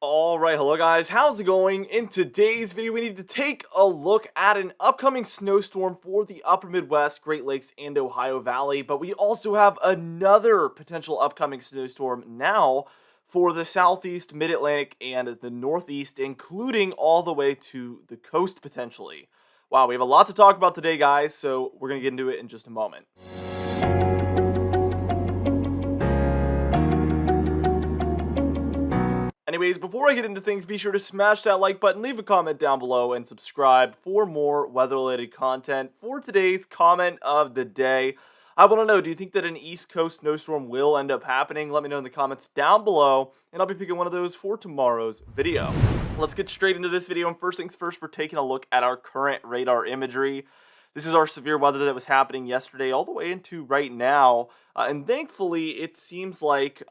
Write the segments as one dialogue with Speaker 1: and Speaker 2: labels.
Speaker 1: Alright, hello guys, how's it going? In today's video, we need to take a look at an upcoming snowstorm for the upper Midwest, Great Lakes, and Ohio Valley, but we also have another potential upcoming snowstorm now for the Southeast, Mid-Atlantic, and the Northeast, including all the way to the coast potentially. Wow, we have a lot to talk about today, guys, so we're going to get into it in just a moment. Anyways, before I get into things, be sure to smash that like button, leave a comment down below, and subscribe for more weather-related content. For today's comment of the day, I want to know, do you think that an East Coast snowstorm will end up happening? Let me know in the comments down below, and I'll be picking one of those for tomorrow's video. Let's get straight into this video, and first things first, we're taking a look at our current radar imagery. This is our severe weather that was happening yesterday all the way into right now. And thankfully, it seems like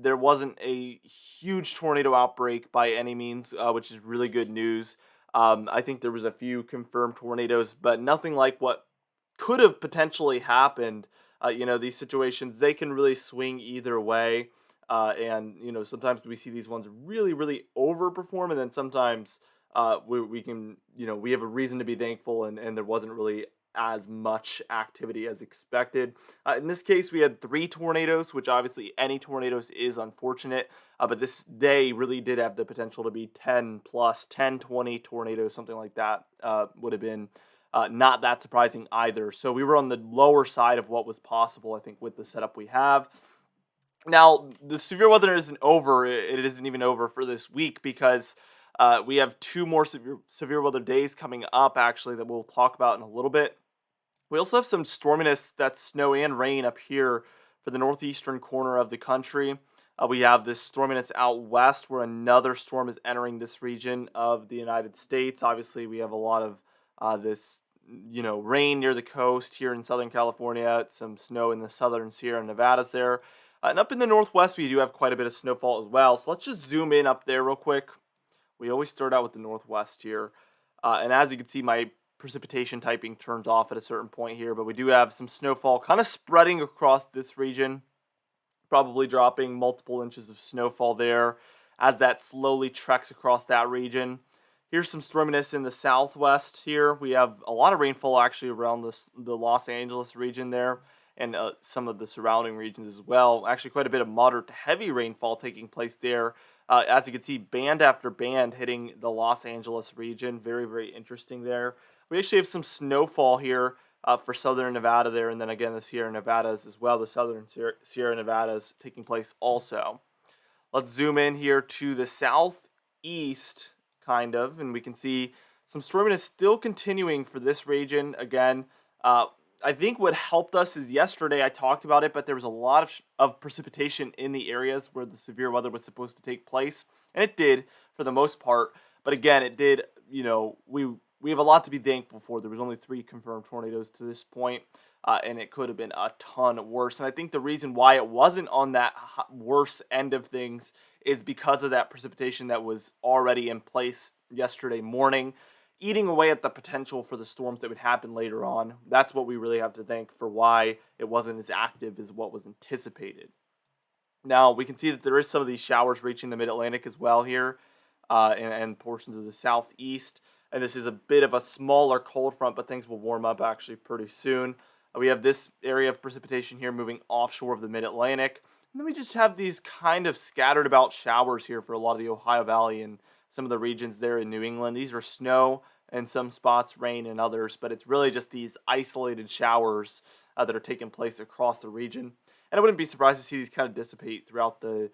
Speaker 1: there wasn't a huge tornado outbreak by any means, which is really good news. I think there was a few confirmed tornadoes, but nothing like what could have potentially happened. These situations, they can really swing either way. And sometimes we see these ones really, really overperform, and then sometimes we can, we have a reason to be thankful, and there wasn't really as much activity as expected. In this case, we had 3 tornadoes, which obviously any tornadoes is unfortunate, but this day really did have the potential to be 10 plus, 10, 20 tornadoes, something like that would have been not that surprising either. So we were on the lower side of what was possible, I think, with the setup we have. Now, the severe weather isn't over. It isn't even over for this week because we have 2 more severe weather days coming up, actually, that we'll talk about in a little bit. We also have some storminess, that's snow and rain up here for the northeastern corner of the country. We have this storminess out west where another storm is entering this region of the United States. Obviously, we have a lot of this, rain near the coast here in Southern California, some snow in the southern Sierra Nevadas there. And up in the northwest, we do have quite a bit of snowfall as well. So let's just zoom in up there real quick. We always start out with the northwest here. And as you can see, my precipitation typing turns off at a certain point here, but we do have some snowfall kind of spreading across this region, probably dropping multiple inches of snowfall there as that slowly treks across that region. Here's some storminess in the southwest here. We have a lot of rainfall actually around the Los Angeles region there, and some of the surrounding regions as well. Actually, quite a bit of moderate to heavy rainfall taking place there. As you can see, band after band hitting the Los Angeles region. Very, very interesting there. We actually have some snowfall here for southern Nevada there, and then again the Sierra Nevadas as well, the southern Sierra Nevadas taking place also. Let's zoom in here to the southeast, kind of, and we can see some storminess still continuing for this region. Again, I think what helped us is yesterday I talked about it, but there was a lot of precipitation in the areas where the severe weather was supposed to take place, and it did for the most part. But again, it did, we have a lot to be thankful for. There was only 3 confirmed tornadoes to this point, and it could have been a ton worse. And I think the reason why it wasn't on that worse end of things is because of that precipitation that was already in place yesterday morning, eating away at the potential for the storms that would happen later on. That's what we really have to thank for why it wasn't as active as what was anticipated. Now, we can see that there is some of these showers reaching the Mid-Atlantic as well here, and portions of the southeast. And this is a bit of a smaller cold front, but things will warm up actually pretty soon. We have this area of precipitation here moving offshore of the Mid-Atlantic. And then we just have these kind of scattered about showers here for a lot of the Ohio Valley and some of the regions there in New England. These are snow in some spots, rain in others, but it's really just these isolated showers that are taking place across the region. And I wouldn't be surprised to see these kind of dissipate throughout the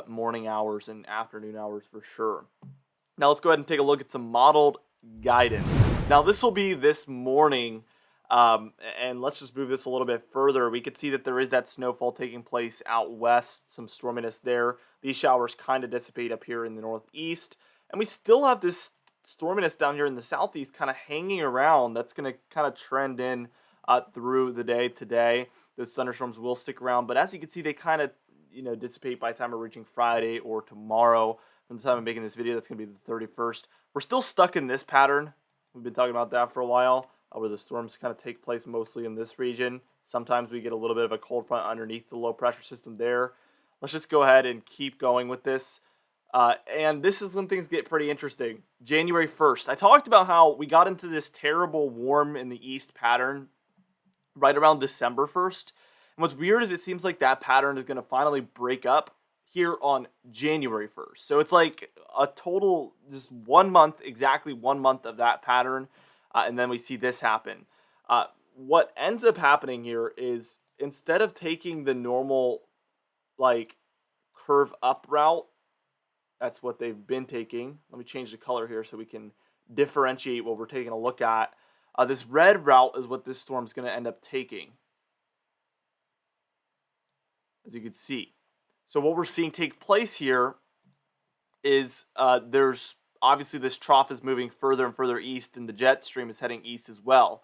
Speaker 1: morning hours and afternoon hours for sure. Now let's go ahead and take a look at some modeled guidance. Now this will be this morning, and let's just move this a little bit further. We could see that there is that snowfall taking place out west, some storminess there. These showers kind of dissipate up here in the northeast, and we still have this storminess down here in the southeast kind of hanging around. That's going to kind of trend in through the day today. Those thunderstorms will stick around, but as you can see, they kind of dissipate by the time we're reaching Friday or tomorrow. From the time I'm making this video, that's going to be the 31st. We're still stuck in this pattern. We've been talking about that for a while, where the storms kind of take place mostly in this region. Sometimes we get a little bit of a cold front underneath the low pressure system there. Let's just go ahead and keep going with this. And this is when things get pretty interesting. January 1st. I talked about how we got into this terrible warm in the east pattern right around December 1st. And what's weird is it seems like that pattern is going to finally break up here on January 1st. So it's like a total, just 1 month, exactly 1 month of that pattern. And then we see this happen. What ends up happening here is instead of taking the normal, like, curve up route, that's what they've been taking. Let me change the color here so we can differentiate what we're taking a look at. This red route is what this storm's going to end up taking, as you can see. So what we're seeing take place here is there's obviously this trough is moving further and further east, and the jet stream is heading east as well.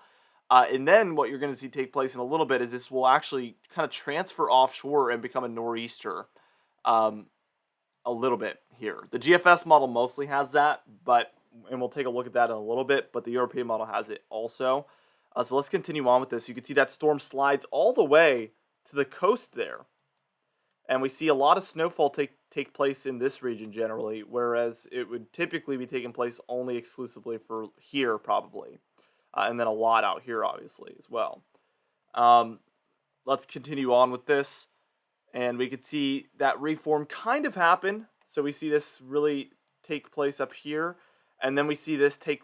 Speaker 1: And then what you're going to see take place in a little bit is this will actually kind of transfer offshore and become a nor'easter a little bit here. The GFS model mostly has that, and we'll take a look at that in a little bit, but the European model has it also. So let's continue on with this. You can see that storm slides all the way to the coast there. And we see a lot of snowfall take place in this region generally, whereas it would typically be taking place only exclusively for here probably. And then a lot out here obviously as well. Let's continue on with this. And we could see that reform kind of happen. So we see this really take place up here. And then we see this take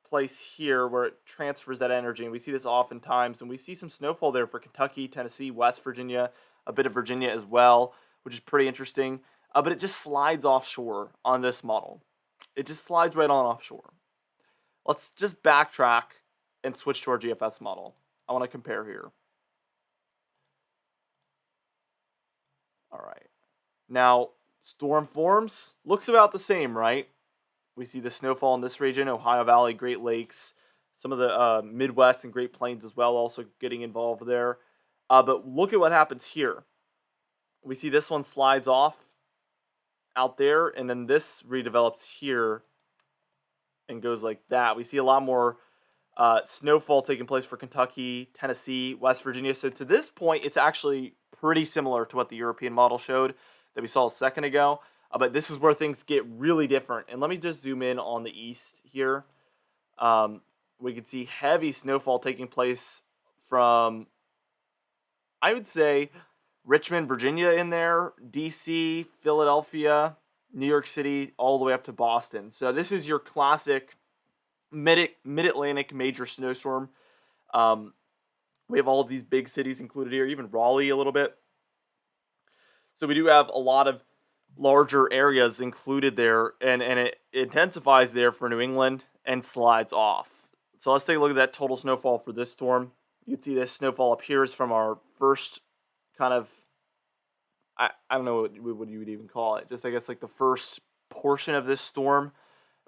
Speaker 1: place here where it transfers that energy. And we see this oftentimes. And we see some snowfall there for Kentucky, Tennessee, West Virginia, a bit of Virginia as well, which is pretty interesting. But it just slides offshore on this model. It just slides right on offshore. Let's just backtrack and switch to our GFS model. I want to compare here. All right. Now, storm forms looks about the same, right? We see the snowfall in this region, Ohio Valley, Great Lakes, some of the Midwest and Great Plains as well also getting involved there. But look at what happens here. We see this one slides off out there, and then this redevelops here and goes like that. We see a lot more snowfall taking place for Kentucky, Tennessee, West Virginia. So to this point, it's actually pretty similar to what the European model showed that we saw a second ago. But this is where things get really different. And let me just zoom in on the east here. We can see heavy snowfall taking place from, I would say, Richmond, Virginia in there, DC, Philadelphia, New York City, all the way up to Boston. So this is your classic mid-Atlantic major snowstorm. We have all of these big cities included here, even Raleigh a little bit. So we do have a lot of larger areas included there, and it intensifies there for New England and slides off. So let's take a look at that total snowfall for this storm. You can see this snowfall appears from our first kind of, I don't know what you would even call it, just I guess like the first portion of this storm.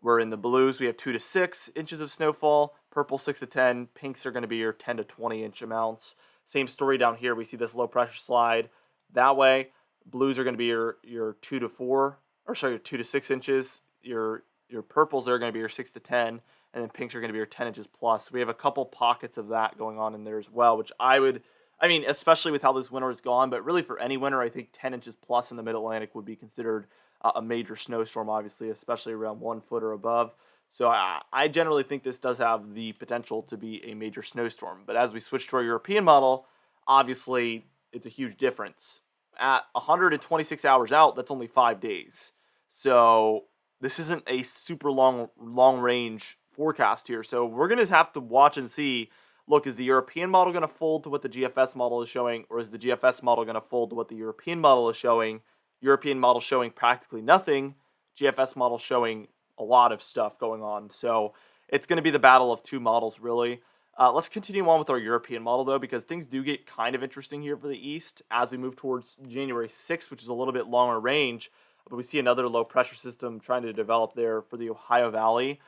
Speaker 1: We're in the blues, we have 2 to 6 inches of snowfall, purple 6 to 10, pinks are going to be your 10 to 20 inch amounts. Same story down here, we see this low pressure slide that way. Blues are going to be your 2 to 4, or sorry, your 2 to 6 inches. Your purples are going to be your 6 to 10, and then pinks are going to be your 10 inches plus. We have a couple pockets of that going on in there as well, which I mean, especially with how this winter is gone, but really for any winter, I think 10 inches plus in the Mid-Atlantic would be considered a major snowstorm, obviously, especially around 1 foot or above. So I generally think this does have the potential to be a major snowstorm. But as we switch to our European model, obviously it's a huge difference. At 126 hours out, that's only 5 days. So this isn't a super long range forecast here. So we're going to have to watch and see, look, is the European model going to fold to what the GFS model is showing, or is the GFS model going to fold to what the European model is showing? European model showing practically nothing, GFS model showing a lot of stuff going on. So it's going to be the battle of two models, really. Let's continue on with our European model, though, because things do get kind of interesting here for the East as we move towards January 6th, which is a little bit longer range. But we see another low-pressure system trying to develop there for the Ohio Valley.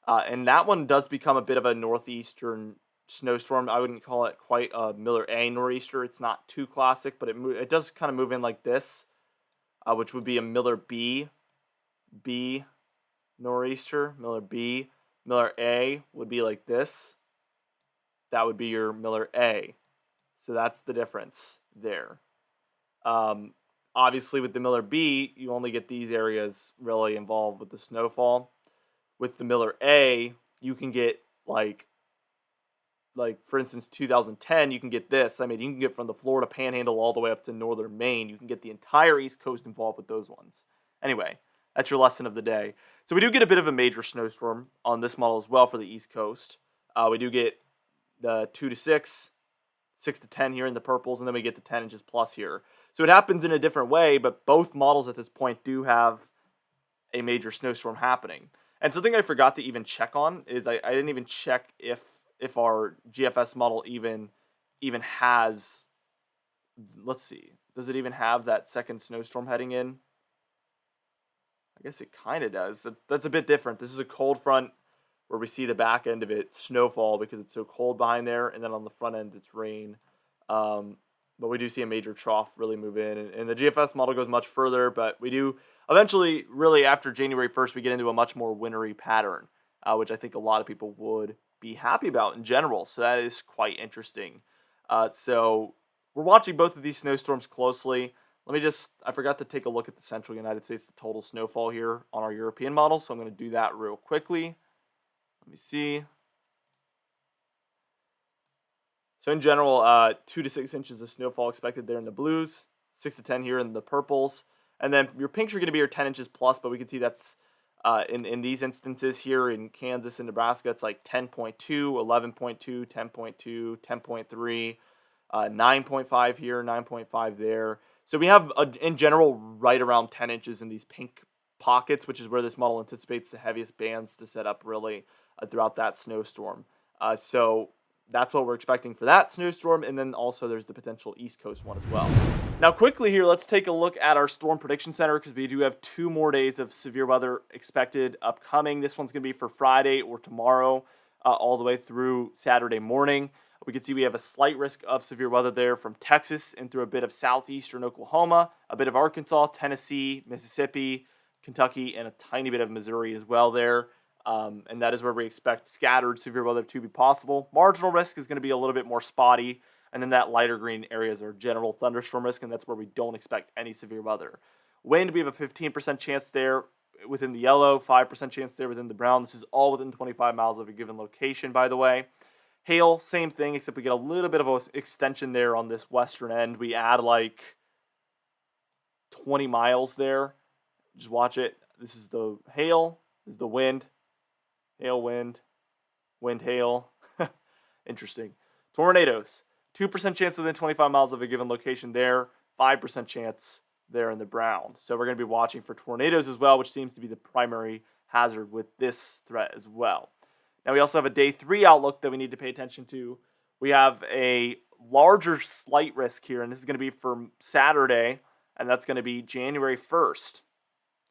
Speaker 1: And that one does become a bit of a northeastern snowstorm. I wouldn't call it quite a Miller A nor'easter. It's not too classic, but it does kind of move in like this, which would be a Miller B nor'easter. Miller B. Miller A would be like this. That would be your Miller A. So that's the difference there. obviously with the Miller B, you only get these areas really involved with the snowfall. With the Miller A, you can get like for instance 2010, you can get this. I mean, you can get from the Florida Panhandle all the way up to northern Maine. You can get the entire East Coast involved with those ones. Anyway, that's your lesson of the day. So we do get a bit of a major snowstorm on this model as well for the East Coast. We do get the 2 to 6, 6 to 10 here in the purples, and then we get the 10 inches plus here. So it happens in a different way, but both models at this point do have a major snowstorm happening. And something I forgot to even check on is I didn't even check if our GFS model even has, let's see, does it even have that second snowstorm heading in? I guess it kind of does. That's a bit different. This is a cold front where we see the back end of it snowfall because it's so cold behind there, and then on the front end it's rain. But we do see a major trough really move in, and the GFS model goes much further, but we do eventually, really after January 1st, we get into a much more wintry pattern, which I think a lot of people would be happy about in general. So that is quite interesting. So we're watching both of these snowstorms closely. I forgot to take a look at the central United States, the total snowfall here on our European model. So I'm going to do that real quickly. Let me see. So in general, 2 to 6 inches of snowfall expected there in the blues, 6 to 10 here in the purples. And then your pinks are going to be your 10 inches plus, but we can see that's in these instances here in Kansas and Nebraska, it's like 10.2, 11.2, 10.2, 10.3, 9.5 here, 9.5 there. So we have, in general, right around 10 inches in these pink pockets, which is where this model anticipates the heaviest bands to set up really throughout that snowstorm. So that's what we're expecting for that snowstorm, and then also there's the potential East Coast one as well. Now quickly here, let's take a look at our Storm Prediction Center because we do have 2 more days of severe weather expected upcoming. This one's going to be for Friday or tomorrow all the way through Saturday morning. We can see we have a slight risk of severe weather there from Texas and through a bit of southeastern Oklahoma, a bit of Arkansas, Tennessee, Mississippi, Kentucky, and a tiny bit of Missouri as well there. And that is where we expect scattered severe weather to be possible. Marginal risk is going to be a little bit more spotty. And then that lighter green areas are general thunderstorm risk, and that's where we don't expect any severe weather. Wind, we have a 15% chance there within the yellow, 5% chance there within the brown. This is all within 25 miles of a given location, by the way. Hail, same thing, except we get a little bit of an extension there on this western end. We add like 20 miles there. Just watch it. This is the hail. This is the wind. Hail, wind, wind, hail. Interesting. Tornadoes. 2% chance within 25 miles of a given location there. 5% chance there in the brown. So we're going to be watching for tornadoes as well, which seems to be the primary hazard with this threat as well. Now we also have a day 3 outlook that we need to pay attention to. We have a larger slight risk here, and this is going to be for Saturday, and that's going to be January 1st.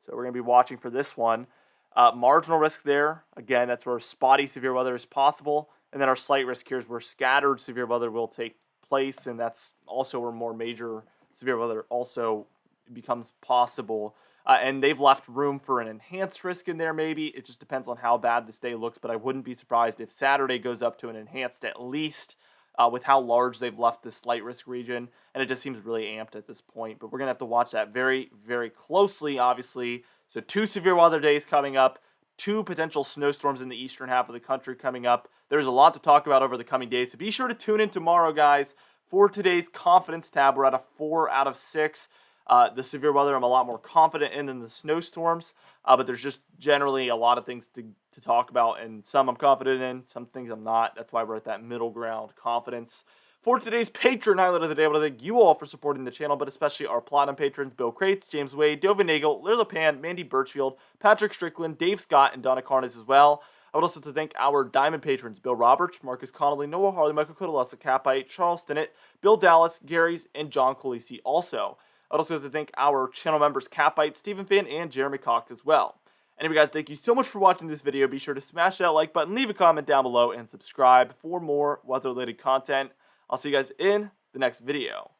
Speaker 1: So we're going to be watching for this one. Marginal risk there. Again, that's where spotty severe weather is possible. And then our slight risk here is where scattered severe weather will take place, and that's also where more major severe weather also becomes possible. And they've left room for an enhanced risk in there maybe. It just depends on how bad this day looks, but I wouldn't be surprised if Saturday goes up to an enhanced at least with how large they've left this slight risk region. And it just seems really amped at this point. But we're going to have to watch that very, very closely, obviously. So 2 severe weather days coming up. 2 potential snowstorms in the eastern half of the country coming up. There's a lot to talk about over the coming days, so be sure to tune in tomorrow, guys, for today's confidence tab. We're at a 4 out of 6. The severe weather I'm a lot more confident in than the snowstorms, but there's just generally a lot of things to talk about, and some I'm confident in, some things I'm not. That's why we're at that middle ground confidence. For today's patron highlight of the day, I want to thank you all for supporting the channel, but especially our Platinum patrons, Bill Crates, James Wade, Dovin Nagel, Lila Pan, Mandy Birchfield, Patrick Strickland, Dave Scott, and Donna Carnes as well. I would also like to thank our Diamond patrons, Bill Roberts, Marcus Connolly, Noah Harley, Michael Codelessa, Capite, Charles Stinnett, Bill Dallas, Gary's, and John Colisi also. I would also like to thank our channel members, Capite, Stephen Finn, and Jeremy Cox as well. Anyway, guys, thank you so much for watching this video. Be sure to smash that like button, leave a comment down below, and subscribe for more weather-related content. I'll see you guys in the next video.